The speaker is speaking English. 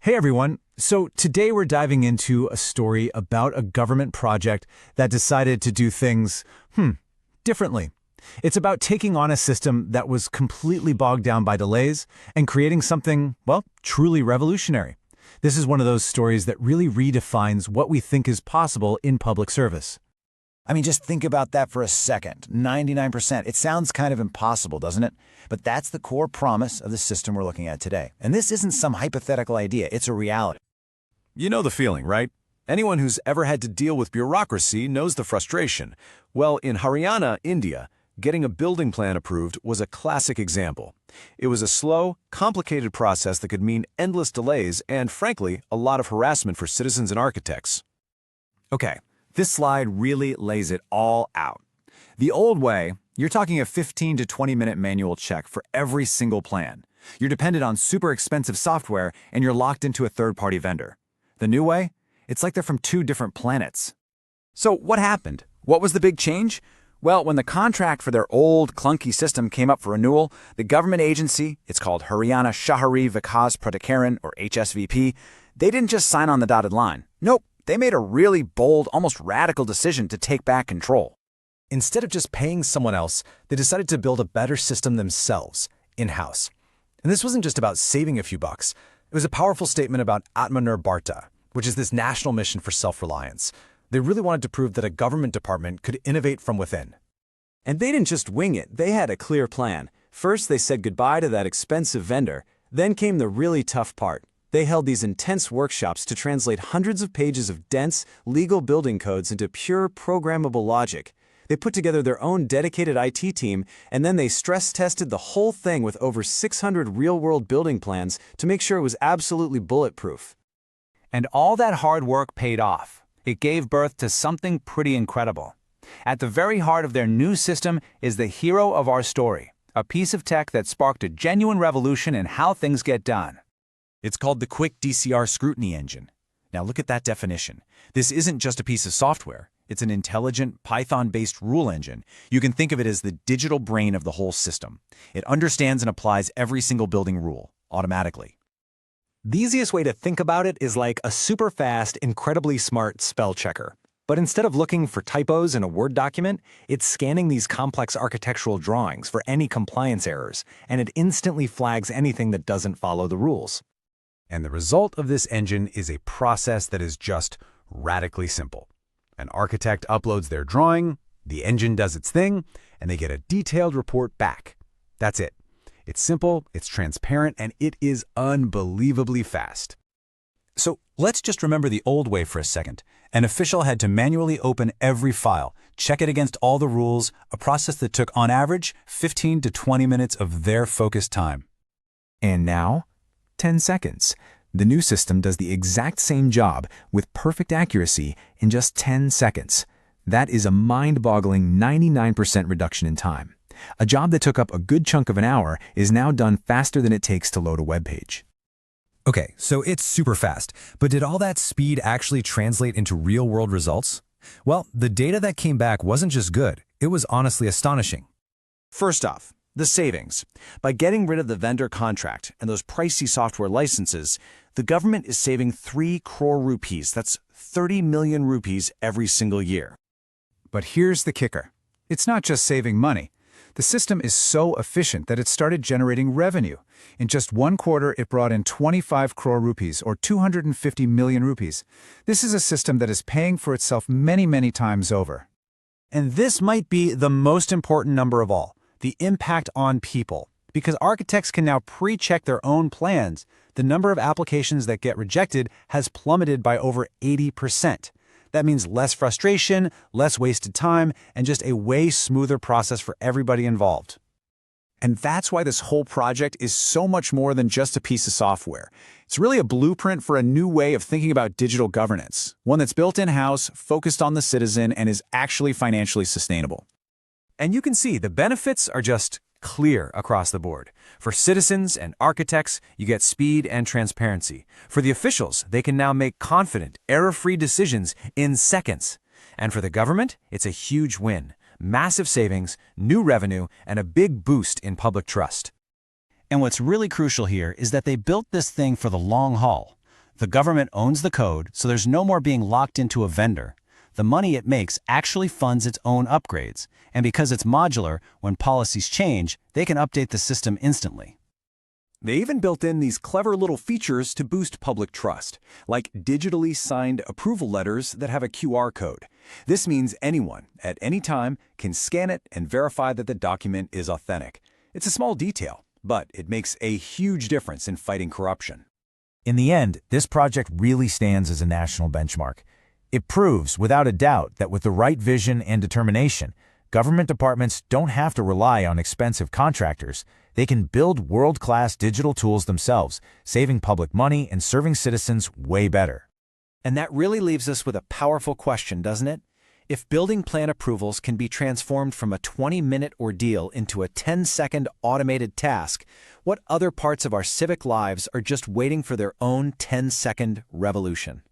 Hey everyone. So today we're diving into a story about a government project that decided to do things, differently. It's about taking on a system that was completely bogged down by delays and creating something, well, truly revolutionary. This is one of those stories that really redefines what we think is possible in public service. I mean, just think about that for a second. 99%. It sounds kind of impossible, doesn't it? But that's the core promise of the system we're looking at today. And this isn't some hypothetical idea, it's a reality. You know the feeling, right? Anyone who's ever had to deal with bureaucracy knows the frustration. Well, in Haryana, India, getting a building plan approved was a classic example. It was a slow, complicated process that could mean endless delays and, frankly, a lot of harassment for citizens and architects. Okay, this slide really lays it all out. The old way, you're talking a 15 to 20-minute manual check for every single plan. You're dependent on super expensive software and you're locked into a third-party vendor. The new way? It's like they're from two different planets. So what happened? What was the big change? Well, when the contract for their old, clunky system came up for renewal, the government agency, it's called Haryana Shahari Vikas Pradhikaran, or HSVP, they didn't just sign on the dotted line. Nope, they made a really bold, almost radical decision to take back control. Instead of just paying someone else, they decided to build a better system themselves, in-house. And this wasn't just about saving a few bucks. It was a powerful statement about Atmanirbharta, which is this national mission for self-reliance. They really wanted to prove that a government department could innovate from within. And they didn't just wing it, they had a clear plan. First, they said goodbye to that expensive vendor. Then came the really tough part. They held these intense workshops to translate hundreds of pages of dense, legal building codes into pure programmable logic. They put together their own dedicated IT team, and then they stress-tested the whole thing with over 600 real-world building plans to make sure it was absolutely bulletproof. And all that hard work paid off. It gave birth to something pretty incredible. At the very heart of their new system is the hero of our story, a piece of tech that sparked a genuine revolution in how things get done. It's called the Quick DCR Scrutiny Engine. Now look at that definition. This isn't just a piece of software. It's an intelligent, Python-based rule engine. You can think of it as the digital brain of the whole system. It understands and applies every single building rule, automatically. The easiest way to think about it is like a super fast, incredibly smart spell checker. But instead of looking for typos in a Word document, it's scanning these complex architectural drawings for any compliance errors, and it instantly flags anything that doesn't follow the rules. And the result of this engine is a process that is just radically simple. An architect uploads their drawing, the engine does its thing, and they get a detailed report back. That's it. It's simple, it's transparent, and it is unbelievably fast. So let's just remember the old way for a second. An official had to manually open every file, check it against all the rules, a process that took, on average, 15 to 20 minutes of their focused time. And now, 10 seconds. The new system does the exact same job with perfect accuracy in just 10 seconds. That is a mind-boggling 99% reduction in time. A job that took up a good chunk of an hour is now done faster than it takes to load a web page. Okay, so it's super fast, but did all that speed actually translate into real-world results? Well, the data that came back wasn't just good, it was honestly astonishing. First off, the savings. By getting rid of the vendor contract and those pricey software licenses, the government is saving 3 crore rupees. That's 30 million rupees every single year. But here's the kicker. It's not just saving money. The system is so efficient that it started generating revenue. In just 1 quarter, it brought in 25 crore rupees, or 250 million rupees. This is a system that is paying for itself many, many times over. And this might be the most important number of all, the impact on people. Because architects can now pre-check their own plans, the number of applications that get rejected has plummeted by over 80%. That means less frustration, less wasted time, and just a way smoother process for everybody involved. And that's why this whole project is so much more than just a piece of software. It's really a blueprint for a new way of thinking about digital governance, one that's built in-house, focused on the citizen, and is actually financially sustainable. And you can see the benefits are just clear across the board. For citizens and architects, you get speed and transparency. For the officials, they can now make confident, error-free decisions in seconds. And for the government, it's a huge win. Massive savings, new revenue, and a big boost in public trust. And what's really crucial here is that they built this thing for the long haul. The government owns the code, so there's no more being locked into a vendor. The money it makes actually funds its own upgrades, and because it's modular, when policies change, they can update the system instantly. They even built in these clever little features to boost public trust, like digitally signed approval letters that have a QR code. This means anyone, at any time, can scan it and verify that the document is authentic. It's a small detail, but it makes a huge difference in fighting corruption. In the end, this project really stands as a national benchmark. It proves, without a doubt, that with the right vision and determination, government departments don't have to rely on expensive contractors. They can build world-class digital tools themselves, saving public money and serving citizens way better. And that really leaves us with a powerful question, doesn't it? If building plan approvals can be transformed from a 20-minute ordeal into a 10-second automated task, what other parts of our civic lives are just waiting for their own 10-second revolution?